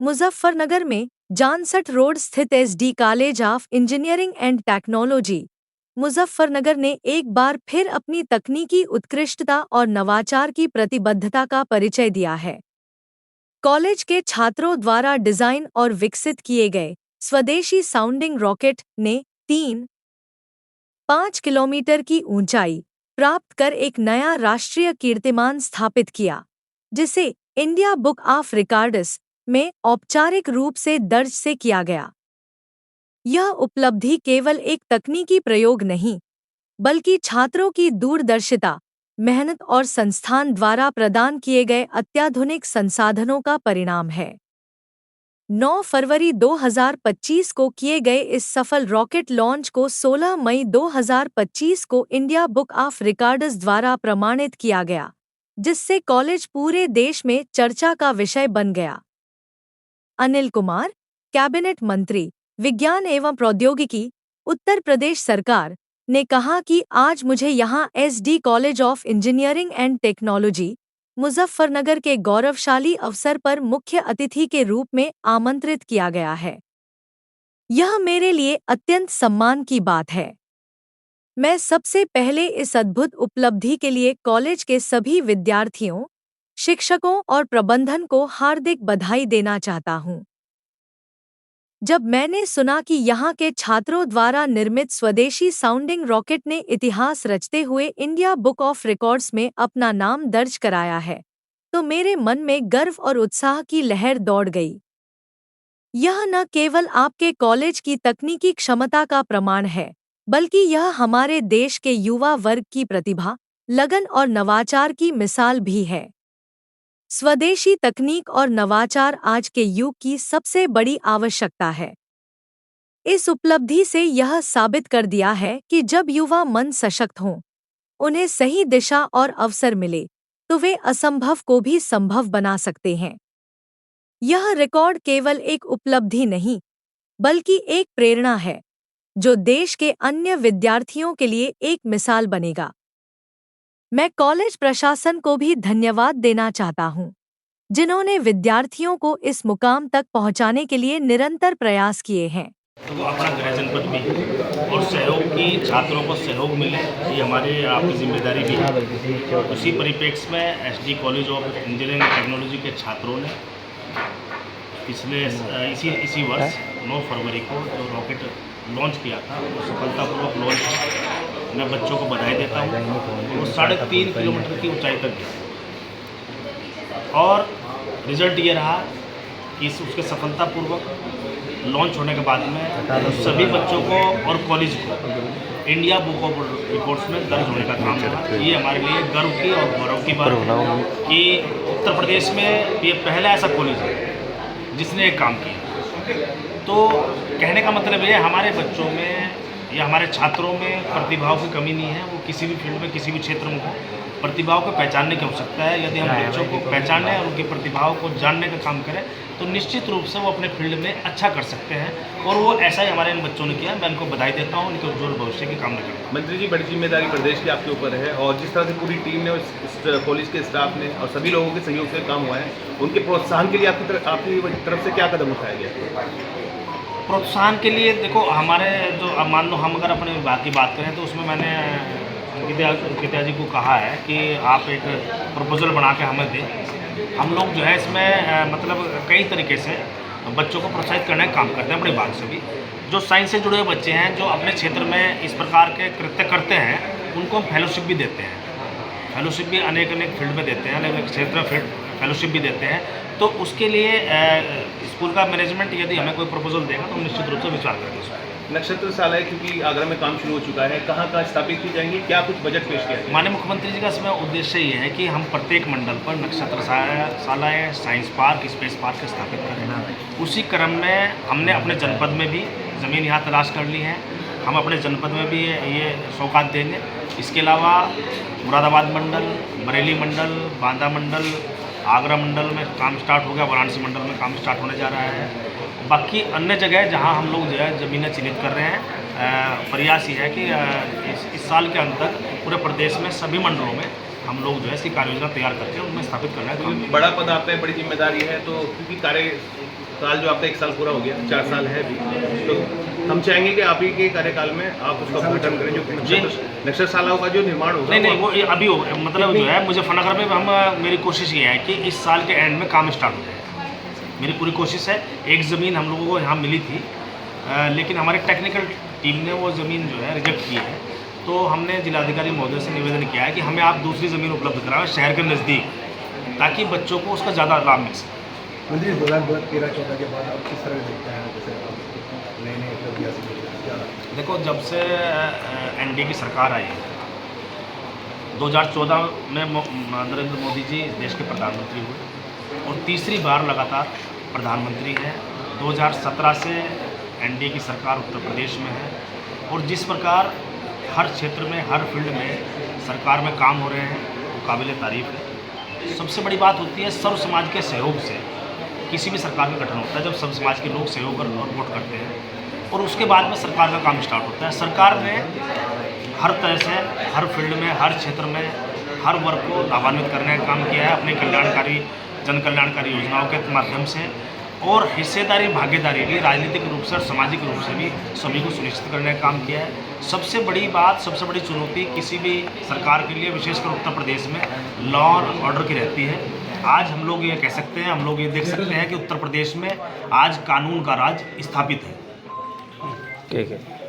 मुजफ्फरनगर में जानसठ रोड स्थित SD college of engineering and technology Muzaffarnagar ने एक बार फिर अपनी तकनीकी उत्कृष्टता और नवाचार की प्रतिबद्धता का परिचय दिया है। कॉलेज के छात्रों द्वारा डिजाइन और विकसित किए गए स्वदेशी साउंडिंग रॉकेट ने 3.5 किलोमीटर की ऊंचाई प्राप्त कर एक नया राष्ट्रीय कीर्तिमान स्थापित किया, जिसे इंडिया बुक ऑफ रिकॉर्ड्स में औपचारिक रूप से दर्ज से किया गया। यह उपलब्धि केवल एक तकनीकी प्रयोग नहीं, बल्कि छात्रों की दूरदर्शिता, मेहनत और संस्थान द्वारा प्रदान किए गए अत्याधुनिक संसाधनों का परिणाम है। 9 फरवरी 2025 को किए गए इस सफल रॉकेट लॉन्च को 16 मई 2025 को इंडिया बुक ऑफ रिकॉर्ड्स द्वारा प्रमाणित किया गया, जिससे कॉलेज पूरे देश में चर्चा का विषय बन गया। अनिल कुमार, कैबिनेट मंत्री, विज्ञान एवं प्रौद्योगिकी, उत्तर प्रदेश सरकार, ने कहा कि आज मुझे यहां SD college of engineering and technology, Muzaffarnagar के गौरवशाली अवसर पर मुख्य अतिथि के रूप में आमंत्रित किया गया है। यह मेरे लिए अत्यंत सम्मान की बात है। मैं सबसे पहले इस अद्भुत उपलब्धि के लिए कॉलेज के सभी विद्यार्थियों, शिक्षकों और प्रबंधन को हार्दिक बधाई देना चाहता हूं। जब मैंने सुना कि यहाँ के छात्रों द्वारा निर्मित स्वदेशी साउंडिंग रॉकेट ने इतिहास रचते हुए इंडिया बुक ऑफ रिकॉर्ड्स में अपना नाम दर्ज कराया है, तो मेरे मन में गर्व और उत्साह की लहर दौड़ गई। यह न केवल आपके कॉलेज की तकनीकी क्षमता का प्रमाण है, बल्कि यह हमारे देश के युवा वर्ग की प्रतिभा, लगन और नवाचार की मिसाल भी है। स्वदेशी तकनीक और नवाचार आज के युग की सबसे बड़ी आवश्यकता है। इस उपलब्धि से यह साबित कर दिया है कि जब युवा मन सशक्त हों, उन्हें सही दिशा और अवसर मिले, तो वे असंभव को भी संभव बना सकते हैं। यह रिकॉर्ड केवल एक उपलब्धि नहीं, बल्कि एक प्रेरणा है, जो देश के अन्य विद्यार्थियों के लिए एक मिसाल बनेगा। मैं कॉलेज प्रशासन को भी धन्यवाद देना चाहता हूं, जिन्होंने विद्यार्थियों को इस मुकाम तक पहुंचाने के लिए निरंतर प्रयास किए हैं। तो वो अपना गृह जनपद भी है और सहयोग की छात्रों को सहयोग मिले, ये हमारी आपकी जिम्मेदारी भी है। उसी परिप्रेक्ष्य में SD college of engineering and technology के छात्रों ने पिछले इसी वर्ष 9 फरवरी को जो रॉकेट लॉन्च किया था, वो सफलतापूर्वक लॉन्च। मैं बच्चों को बधाई देता हूँ। वो 3.5 किलोमीटर की ऊंचाई तक गया और रिजल्ट ये रहा कि उसके सफलतापूर्वक लॉन्च होने के बाद में सभी बच्चों को और कॉलेज को इंडिया बुक ऑफ रिकॉर्ड्स में दर्ज होने का काम हुआ। ये हमारे लिए गर्व की और गौरव की बात है कि उत्तर प्रदेश में ये पहला ऐसा कॉलेज है जिसने एक काम किया। तो कहने का मतलब ये हमारे बच्चों में या हमारे छात्रों में प्रतिभाओं की कमी नहीं है। वो किसी भी फील्ड में, किसी भी क्षेत्र में हो, प्रतिभाओं को पहचानने की आवश्यकता है। यदि हम बच्चों को पहचानें और उनकी प्रतिभाओं को जानने का काम करें, तो निश्चित रूप से वो अपने फील्ड में अच्छा कर सकते हैं और वो ऐसा ही हमारे इन बच्चों ने किया। मैं उनको बधाई देता हूँ, उनके उज्ज्वल भविष्य की कामना करता हूँ। मंत्री जी, बड़ी जिम्मेदारी प्रदेश की आपके ऊपर है और जिस तरह से पूरी टीम ने, इस कॉलेज के स्टाफ ने और सभी लोगों के सहयोग से काम हुआ है, उनके प्रोत्साहन के लिए आपकी तरफ से क्या कदम उठाया गया? प्रोत्साहन के लिए देखो, हमारे जो अब मान लो हम अगर अपने विभाग की बात करें तो उसमें मैंने अंकिता जी को कहा है कि आप एक प्रपोजल बना के हमें दें। हम लोग जो है इसमें मतलब कई तरीके से बच्चों को प्रोत्साहित करने का काम करते हैं अपने विभाग से भी। जो साइंस से जुड़े हुए बच्चे हैं, जो अपने क्षेत्र में इस प्रकार के कृत्य करते हैं, उनको हम फेलोशिप भी देते हैं। फेलोशिप भी अनेक फील्ड में देते हैं, अनेक क्षेत्र में फेलोशिप भी देते हैं। तो उसके लिए स्कूल का मैनेजमेंट यदि हमें कोई प्रपोजल देगा तो हम निश्चित रूप से विचार करेंगे उसमें। नक्षत्रशालाएं क्योंकि आगरा में काम शुरू हो चुका है, कहाँ स्थापित की जाएंगी, क्या कुछ बजट पेश किया है? माननीय मुख्यमंत्री जी का इसमें उद्देश्य ये है कि हम प्रत्येक मंडल पर नक्षत्रशालाएं, साइंस पार्क, स्पेस पार्क स्थापित करें। उसी क्रम में हमने अपने जनपद में भी ज़मीन यहाँ तलाश कर ली है। हम अपने जनपद में भी ये सौगात देंगे। इसके अलावा मुरादाबाद मंडल, बरेली मंडल, बांदा मंडल, आगरा मंडल में काम स्टार्ट हो गया, वाराणसी मंडल में काम स्टार्ट होने जा रहा है। बाकी अन्य जगह जहां हम लोग जो है ज़मीनें चिन्हित कर रहे हैं, प्रयास ये है कि इस साल के अंत तक पूरे प्रदेश में सभी मंडलों में हम लोग जो है इसकी कार्य योजना तैयार करके उनमें स्थापित करना है। बड़ा पद आप पे, बड़ी जिम्मेदारी है, तो क्योंकि कार्य काल जो आपका 1 साल पूरा हो गया, 4 साल है अभी, तो हम चाहेंगे कि आप ही के कार्यकाल में आप उसका उद्घाटन करें, जो नक्शशालाओं का जो निर्माण होगा। नहीं वो अभी हो, मतलब जो है मुजफ्फरनगर में हम मेरी कोशिश ये है कि इस साल के एंड में काम स्टार्ट हो जाए। मेरी पूरी कोशिश है। एक ज़मीन हम लोगों को यहाँ मिली थी, लेकिन हमारे टेक्निकल टीम ने वो ज़मीन जो है रिजेक्ट की है। तो हमने जिलाधिकारी महोदय से निवेदन किया है कि हमें आप दूसरी ज़मीन उपलब्ध कराएं शहर के नज़दीक, ताकि बच्चों को उसका ज़्यादा लाभ मिल सके। मंत्री 2013-14 के बाद आप किस तरह देखते हैं, जैसे नए उपलब्धियाँ से? देखो, जब से एनडीए की सरकार आई है, 2014 में नरेंद्र मोदी जी देश के प्रधानमंत्री हुए और तीसरी बार लगातार प्रधानमंत्री हैं। 2017 से एनडीए की सरकार उत्तर प्रदेश में है और जिस प्रकार हर क्षेत्र में, हर फील्ड में सरकार में काम हो रहे हैं, वो काबिल तारीफ़ है। सबसे बड़ी बात होती है सर्व समाज के सहयोग से किसी भी सरकार का गठन होता है, जब सब समाज के लोग सहयोग और वोट करते हैं और उसके बाद में सरकार का काम स्टार्ट होता है। सरकार ने हर तरह से, हर फील्ड में, हर क्षेत्र में, हर वर्ग को लाभान्वित करने का काम किया है अपने जन कल्याणकारी योजनाओं के माध्यम से, और हिस्सेदारी, भागीदारी भी राजनीतिक रूप से और सामाजिक रूप से भी सभी को सुनिश्चित करने का काम किया है। सबसे बड़ी बात, सबसे बड़ी चुनौती किसी भी सरकार के लिए, विशेषकर उत्तर प्रदेश में, लॉ और ऑर्डर की रहती है। आज हम लोग ये कह सकते हैं, हम लोग ये देख सकते हैं कि उत्तर प्रदेश में आज कानून का राज स्थापित है। ठीक है।